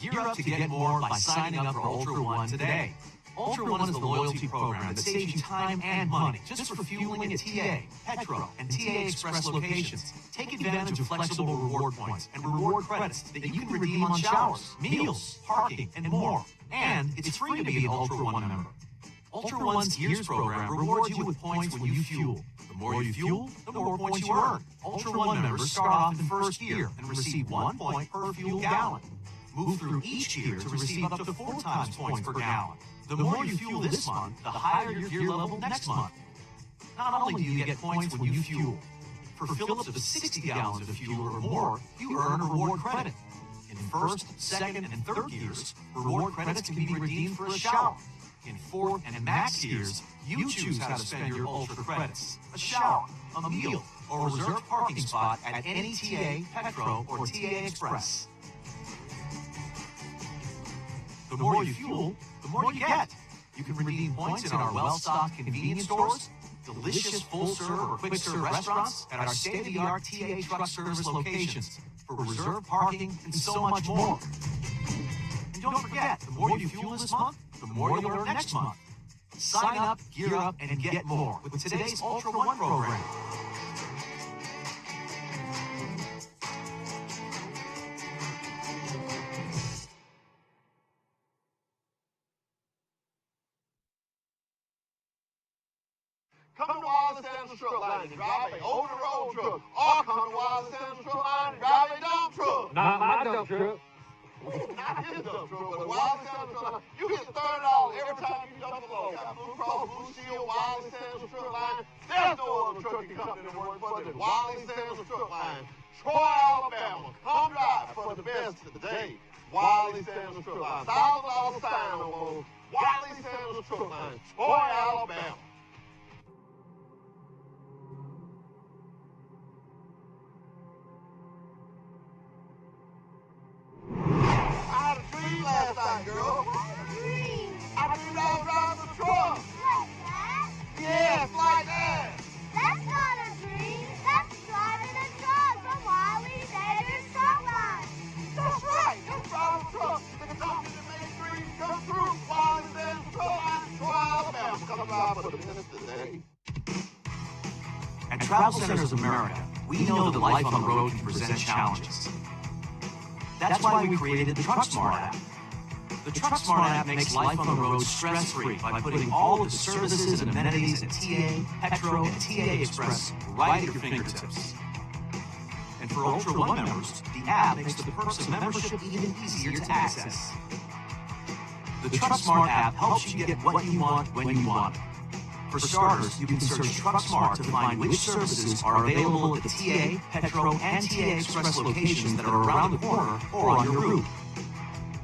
Gear up to get more by signing up for Ultra One today. Ultra One is the loyalty program that saves you time and money just for fueling at TA, Petro, and TA Express locations. Take advantage of flexible reward points and reward credits that you can redeem on showers, meals, parking, and more. And it's free to be an Ultra One member. Ultra One's Gears program rewards you with points when you fuel. The more you fuel, the more points you earn. Ultra One members start off in first gear and receive 1 point per fuel gallon. Move through each gear to receive up to 4 times points per gallon. The more you fuel this month, the higher your gear level next month. Not only do you get points when you fuel, for fill-ups of 60 gallons of fuel or more, you earn a reward credit. In first, second, and third gears, reward credits can be redeemed for a shower. In fourth and max gears, you choose how to spend your Ultra credits. A shower, a meal, or a reserved parking spot at any TA, Petro, or TA Express. The more you fuel, the more you get. You can redeem points in our well-stocked convenience stores, delicious full-serve or quick-serve restaurants, at our state-of-the-art TA truck service locations, for reserved parking, and so much more. And don't forget, the more you fuel this month, the more you'll earn next month. Sign up, gear up, and get more with today's Ultra One program. Come to Wiley Central Truck Line and drive a over-the-road truck. Or come to Wiley Central Truck Line and drive a dump truck. Not my dump truck. Not his dump truck, but Wiley Central Truck Line. You get $30 every time you dump a load. Got Blue Cross, Blue Shield, Wiley Central Truck Line. There's no other trucking company that works for the Wiley Central Truck Line. Troy, Alabama. Come drive for the best today. Wiley Central Truck Line. $1,000 sign on those. Wiley Central Truck Line. Troy, Alabama. I had a dream last night, girl. I dreamed I was driving the truck. Like that? Yes, like that. That's not a dream. That's driving a truck from Wiley Center's Truck Line. That's right. You're driving a truck. The company that makes dreams come true. Wiley Central Truck Line, Troy, Alabama. Come drive for the business today. At Travel Centers of America, we know that life on the road can present challenges. That's why we created the Truck Smart app. The Truck Smart app makes life on the road stress-free by putting all of the services and amenities at TA, Petro, and TA Express right at your fingertips. And for Ultra One members, the app makes the perks of membership even easier to access. The Truck Smart app helps you get what you want when you want it. For starters, you can search Truck Smart to find which services are available at the TA, Petro, and TA Express locations that are around the corner or on your route.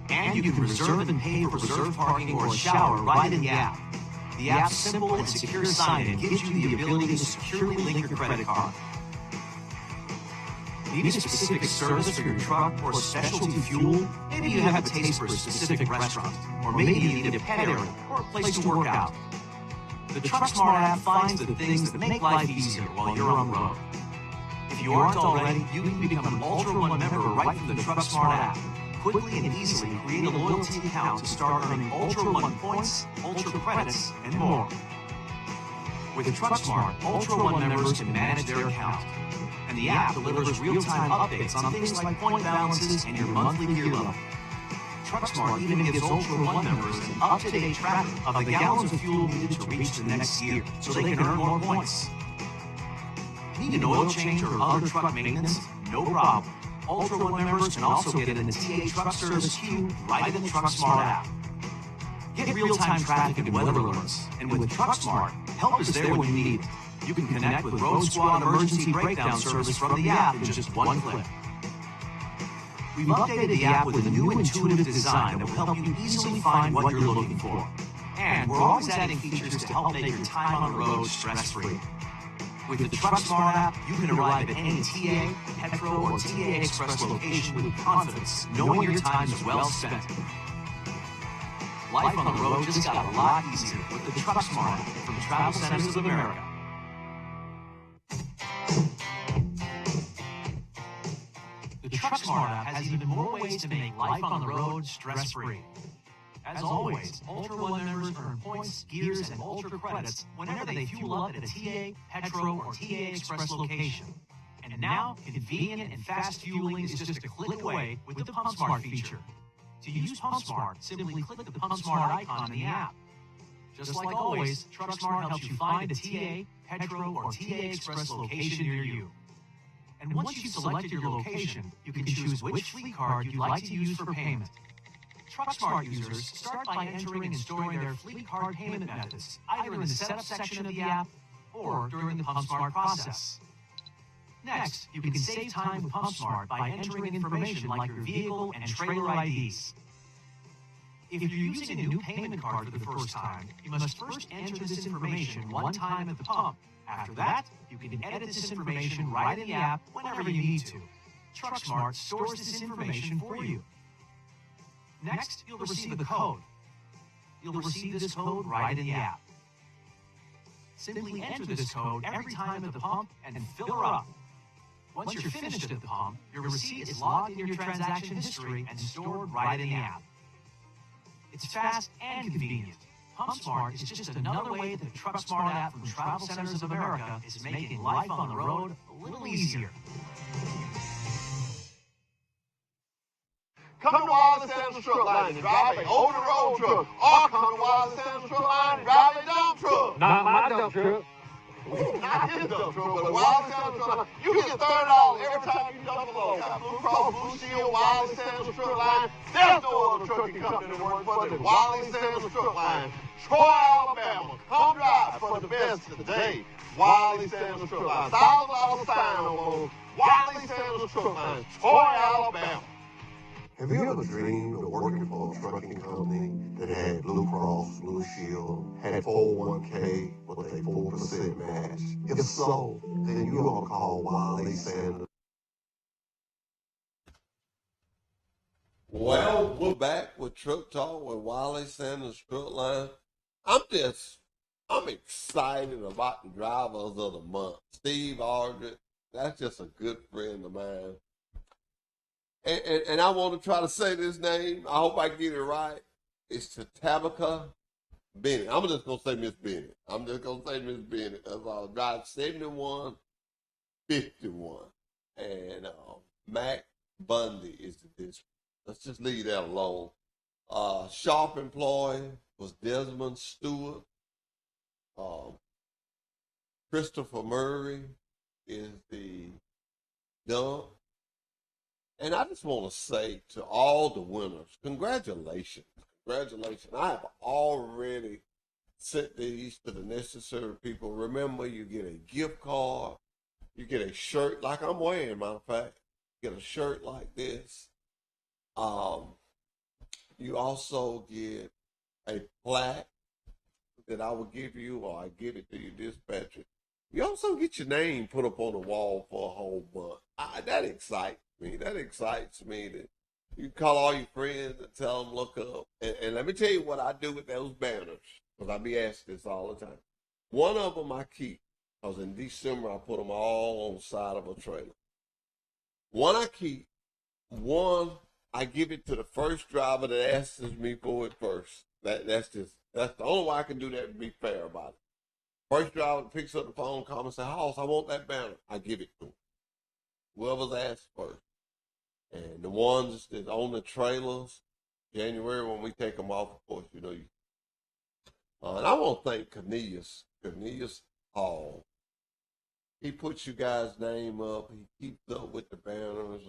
And you can reserve and pay for reserved parking or a shower right in the app. The app's simple and secure sign-in gives you the ability to securely link your credit card. Need a specific service for your truck or specialty fuel? Maybe you have a taste for a specific restaurant, or maybe you need a pet area or a place to work out. The Truck Smart app finds the things that make life easier while you're on the road. If you aren't already, you can become an Ultra One member right from the Truck Smart app. Quickly and easily create a loyalty account to start earning Ultra One points, Ultra credits, and more. With Truck Smart, Ultra One members can manage their account. And the app delivers real-time updates on things like point balances and your monthly gear level. TruckSmart even gives Ultra One members an up-to-date tracking of the gallons of fuel needed to reach the next gear, so they can earn more points. Need an oil change or other truck maintenance? No problem. Ultra One members can also get in the TA Truck Service queue right in the TruckSmart app. Get real-time traffic and weather alerts, and with TruckSmart, help is there when you need it. You can connect with Road Squad Emergency Breakdown Service from the app in just one click. We've updated the app with a new intuitive design that will help you easily find what you're looking for. And we're always adding features to help make your time on the road stress-free. With the TruckSmart app, you can arrive at any TA, Petro, or TA Express location with confidence, knowing your time is well spent. Life on the road just got a lot easier with the Truck Smart from Travel Centers of America. The Truck Smart app has even more ways to make life on the road stress-free. As always, Ultra One members earn points, gears, and Ultra credits whenever they fuel up at a TA, Petro, or TA Express location. And now, convenient and fast fueling is just a click away with the Pump Smart feature. To use Pump Smart, simply click the Pump Smart icon in the app. Just like always, Truck Smart helps you find a TA, Petro, or TA Express location near you. And once you've selected your location, you can choose which fleet card you'd like to use for payment. Truck Smart users start by entering and storing their fleet card payment methods, either in the setup section of the app or during the Pump Smart process. Next, you can save time with Pump Smart by entering information like your vehicle and trailer IDs. If you're using a new payment card for the first time, you must first enter this information one time at the pump. After that, you can edit this information right in the app whenever you need to. Truck Smart stores this information for you. Next, you'll receive a code. You'll receive this code right in the app. Simply enter this code every time at the pump and fill her up. Once you're finished at the pump, your receipt is logged in your transaction history and stored right in the app. It's fast and convenient. Pump Smart is just another way that the Truck Smart app from Travel Centers of America is making life on the road a little easier. Come to Wiley Sanders Truck Line and drive a over-the-road truck, or come to Wiley Sanders Truck Line and drive a dump truck. Not my dump truck. Not his dump truck, but Wiley Sanders Truck Line. You get $30 every time you dump a load. Got Blue Cross Blue Shield, Wiley Sanders Truck Line. There's no other trucking company that works for the Wiley Sanders Truck Line. Troy, Alabama. Come drive for the best today. Wiley Sanders Truck Line. $1,000 sign on Wiley Sanders Truck Line. Troy, Alabama. Have you ever dreamed of working for a trucking company that had Blue Cross, Blue Shield, had 401k with a 4% match? If so, then you ought to call Wiley Sanders. Well, we're back with Truck Talk with Wiley Sanders Truck Line. I'm excited about the drivers of the month. Steve Aldrich, that's just a good friend of mine. And I want to try to say this name. I hope I get it right. It's Tabitha Bennett. I'm just going to say Miss Bennett. That's all. Drive 7151. And Mac Bundy is the district. Let's just leave that alone. Sharp employee was Desmond Stewart. Christopher Murray is the dump. And I just want to say to all the winners, congratulations. Congratulations. I have already sent these to the necessary people. Remember, you get a gift card. You get a shirt like I'm wearing, matter of fact. You get a shirt like this. You also get a plaque that I will give you, or I give it to your dispatcher. You also get your name put up on the wall for a whole month. That excites me. That excites me that you call all your friends and tell them, look up. And let me tell you what I do with those banners, because I be asked this all the time. One of them I keep, because in December I put them all on the side of a trailer. One I keep, one I give it to the first driver that asks me for it first. That's the only way I can do that and be fair about it. First driver picks up the phone, calls and says, Hoss, I want that banner. I give it to him. Whoever's asked first. And the ones that's on the trailers, January when we take them off, of course, you know. And I want to thank Cornelius Hall. He puts you guys' name up. He keeps up with the banners.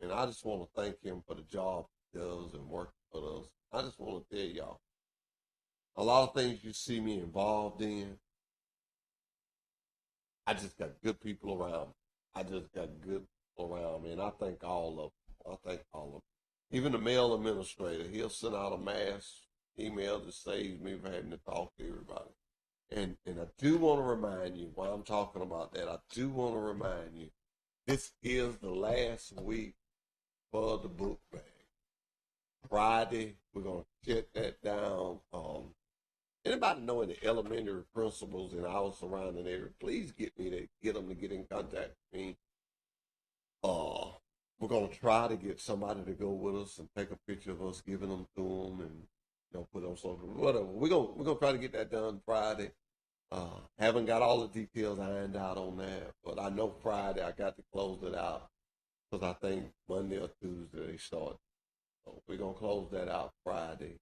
And I just want to thank him for the job he does and working for us. I just want to tell y'all, a lot of things you see me involved in, I just got good people around me. And I thank all of them. Even the mail administrator, he'll send out a mass email that saves me from having to talk to everybody. And I do want to remind you, while I'm talking about that, this is the last week for the book bag. Friday, we're going to shut that down. Anybody know any elementary principals in our surrounding area, please get them to get in contact with me. Uh, we're gonna try to get somebody to go with us and take a picture of us giving them to them and put on social whatever. We're gonna try to get that done Friday. Haven't got all the details ironed out on that, but I know Friday I got to close it out because I think Monday or Tuesday they start. So we're gonna close that out Friday.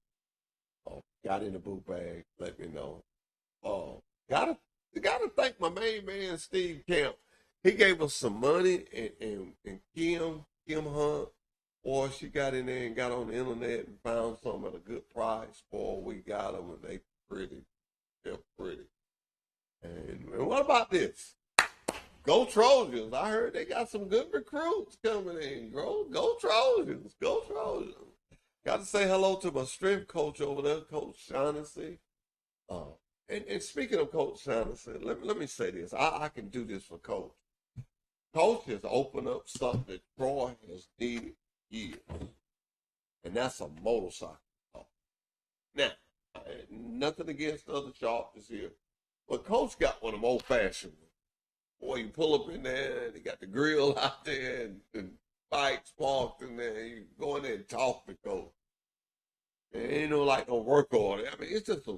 Got in the boot bag, let me know. Gotta thank my main man Steve Camp. He gave us some money and Kim Hunt, boy, she got in there and got on the internet and found some at a good price. Boy, we got them and they're pretty. And what about this? Go Trojans! I heard they got some good recruits coming in. Go Trojans! Go Trojans! Got to say hello to my strength coach over there, Coach Shaughnessy. And speaking of Coach Shaughnessy, let me say this. I can do this for Coach. Coach has opened up something that Troy has needed years, and that's a motorcycle. Now, nothing against the other sharps here, but Coach got one of them old-fashioned ones. Boy, you pull up in there, and they got the grill out there, and bikes parked in there, and you go in there and talk to Coach. And ain't no work order. I mean, it's just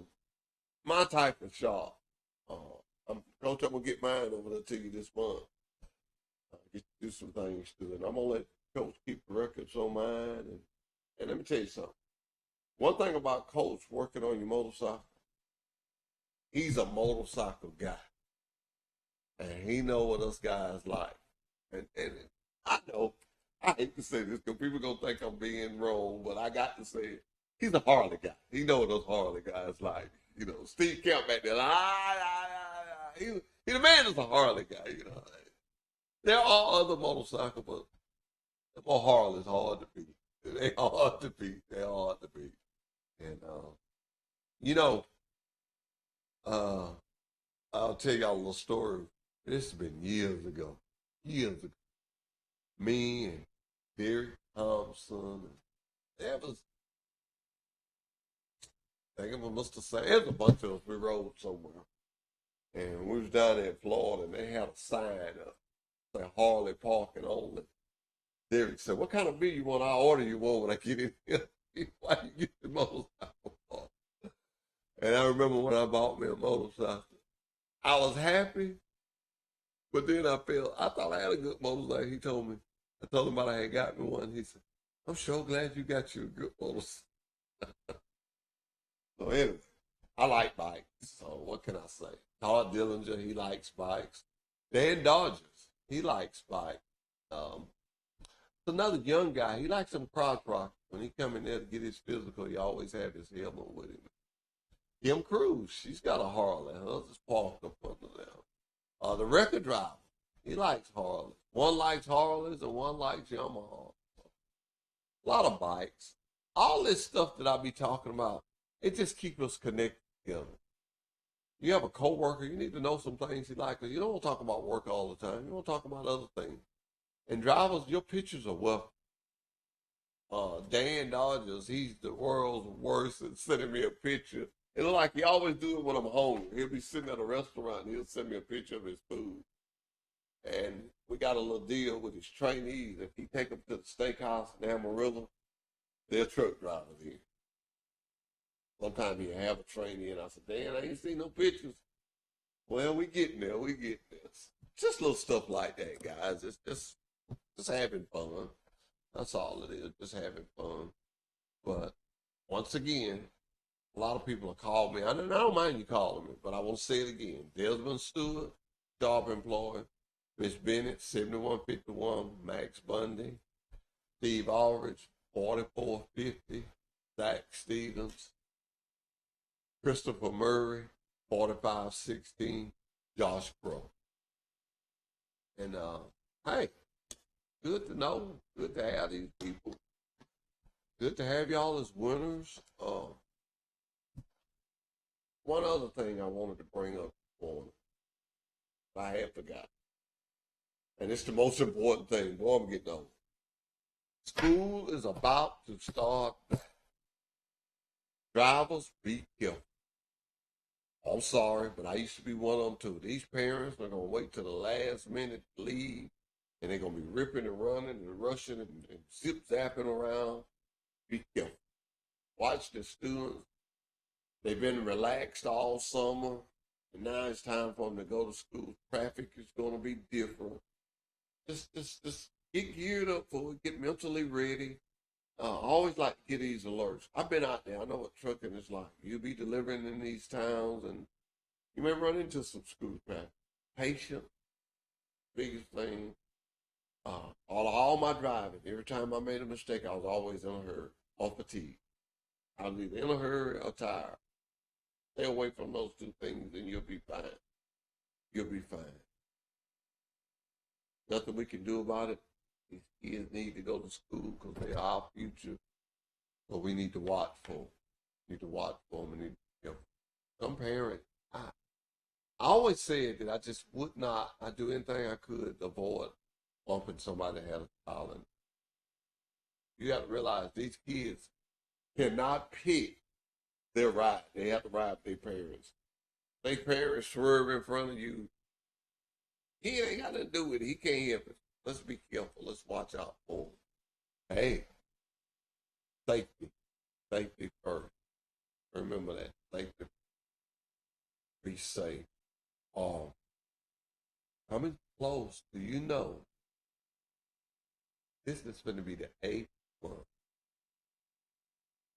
my type of shop. Coach, I'm gonna get mine over there to you this month. Get to do some things to it. And I'm gonna let Coach keep the records on mine. And let me tell you something. One thing about Coach working on your motorcycle, he's a motorcycle guy, and he know what us guys like. And I know I hate to say this because people gonna think I'm being wrong, but I got to say it. He's a Harley guy. He know what those Harley guys like. Steve Kemp back there, he the man is a Harley guy. There are other motorcycles, but the Harley's hard to beat. They hard to beat. They're hard to beat. And I'll tell y'all a little story. This has been years ago. Years ago. Me and Derek Thompson. There was, I think it was Mr. Sam. There was a bunch of us. We rode somewhere. And we was down there in Florida, and they had a sign up. Say Harley parking only. Derek said, "What kind of beer you want? I'll order you one when I get in here." Why you get the motorcycle park? And I remember when I bought me a motorcycle, I was happy, but then I thought I had a good motorcycle. He told me, I told him about I had got me one. He said, "I'm sure glad you got you a good motorcycle." So anyway, I like bikes. So what can I say? Todd Dillinger, he likes bikes. Dan Dodgers, he likes bikes. Another young guy, he likes some crotch rock. When he come in there to get his physical, he always have his helmet with him. Kim Cruz, she's got a Harley. Hers is parked up under there. The record driver, he likes Harleys. One likes Harleys and one likes Yamaha. A lot of bikes. All this stuff that I be talking about, it just keeps us connected together. You have a coworker, you need to know some things he likes. You don't want to talk about work all the time. You want to talk about other things. And drivers, your pictures are welcome. Dan Dodgers, he's the world's worst at sending me a picture. It look like he always do it when I'm hungry. He'll be sitting at a restaurant and he'll send me a picture of his food. And we got a little deal with his trainees. If he take them to the steakhouse in Amarillo, they're truck drivers here. Sometimes he'll have a trainee and I said, "Dan, I ain't seen no pictures." Well, we getting there. Just little stuff like that, guys. It's just having fun. That's all it is, just having fun. But once again, a lot of people have called me. I don't mind you calling me, but I want to say it again. Desmond Stewart, job employee. Miss Bennett, 7151. Max Bundy. Steve Aldridge, 4450. Zach Stevens. Christopher Murray, 4516. Josh Crow. And, hey, good to know. Good to have these people. Good to have y'all as winners. One other thing I wanted to bring up this morning, I had forgotten. And it's the most important thing. Boy, I'm getting old. School is about to start. Drivers, be careful. I'm sorry, but I used to be one of them too. These parents are going to wait till the last minute to leave, and they're going to be ripping and running and rushing and zip-zapping around. Be careful. Watch the students. They've been relaxed all summer, and now it's time for them to go to school. Traffic is going to be different. Just get geared up for it. Get mentally ready. I always like to get these alerts. I've been out there. I know what trucking is like. You'll be delivering in these towns, and you may run into some school traffic. Patience, biggest thing. All my driving, every time I made a mistake, I was always in a hurry or fatigue. I was either in a hurry or tired. Stay away from those two things, and you'll be fine. You'll be fine. Nothing we can do about it. These kids need to go to school because they're our future. So we need to watch for them. We need to watch for them. And some parents, I always said that I just would not. I do anything I could to avoid bumping somebody that had a child. And you got to realize these kids cannot pick their ride. They have to ride with their parents. Their parents swerve in front of you. He ain't got nothing to do with it. He can't help it. Let's be careful. Let's watch out for him. Hey, safety. Safety first. Remember that. Safety. Be safe. Coming close, do you know this is going to be the 8th month?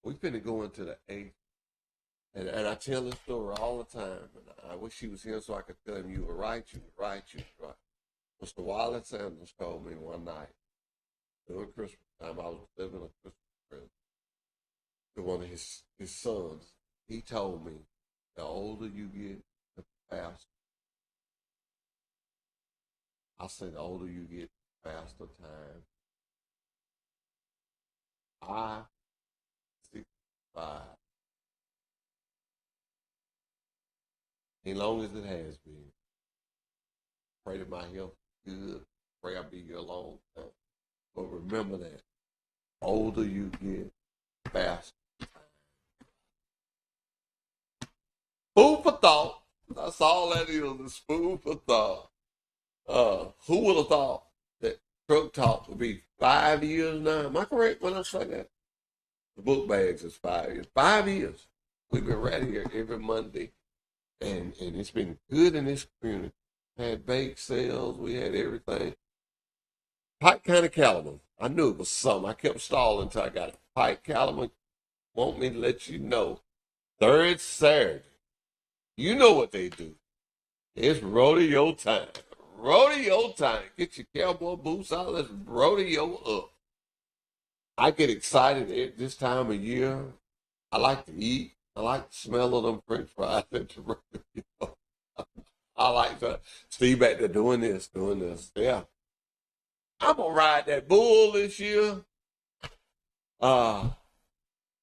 We're going to go into the 8th. And I tell this story all the time. And I wish he was here so I could tell him you were right, you were right, you were right. Mr. Wiley Sanders told me one night during Christmas time, I was living a Christmas present to one of his sons. He told me, the older you get, the faster. I said, the older you get, the faster time. I 65. As long as it has been. Pray that my health is good. Pray I'll be here a long time. But remember that. Older you get, faster. Food for thought. That's all that is food for thought. Who would have thought that Truck Talk would be 5 years now? Am I correct when I say that? The book bags is 5 years. 5 years. We've been right here every Monday. And it's been good in this community. Had bake sales. We had everything. Pike County Cattleman. I knew it was something. I kept stalling until I got it. Pike Cattleman want me to let you know. Third Saturday. You know what they do. It's rodeo time. Rodeo time. Get your cowboy boots out. Let's rodeo up. I get excited at this time of year. I like to eat. I like the smell of them French fries at the rodeo. I like to see back there doing this. Yeah. I'm going to ride that bull this year. I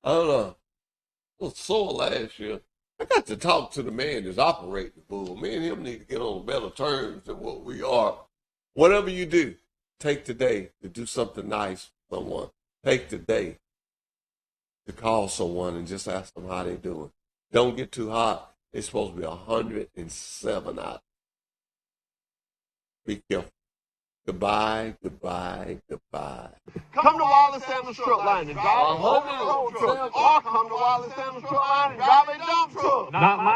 don't know. I was sore last year. I got to talk to the man that's operating the bull. Me and him need to get on better terms than what we are. Whatever you do, take today to do something nice for someone. Take today to call someone and just ask them how they doing. Don't get too hot. It's supposed to be 107 out. Be careful. Goodbye, goodbye, goodbye. Come to Wiley Sanders Truck Line and drive a 100 road truck. Or come to Wiley Sanders Truck Line and drive a dump truck. Not my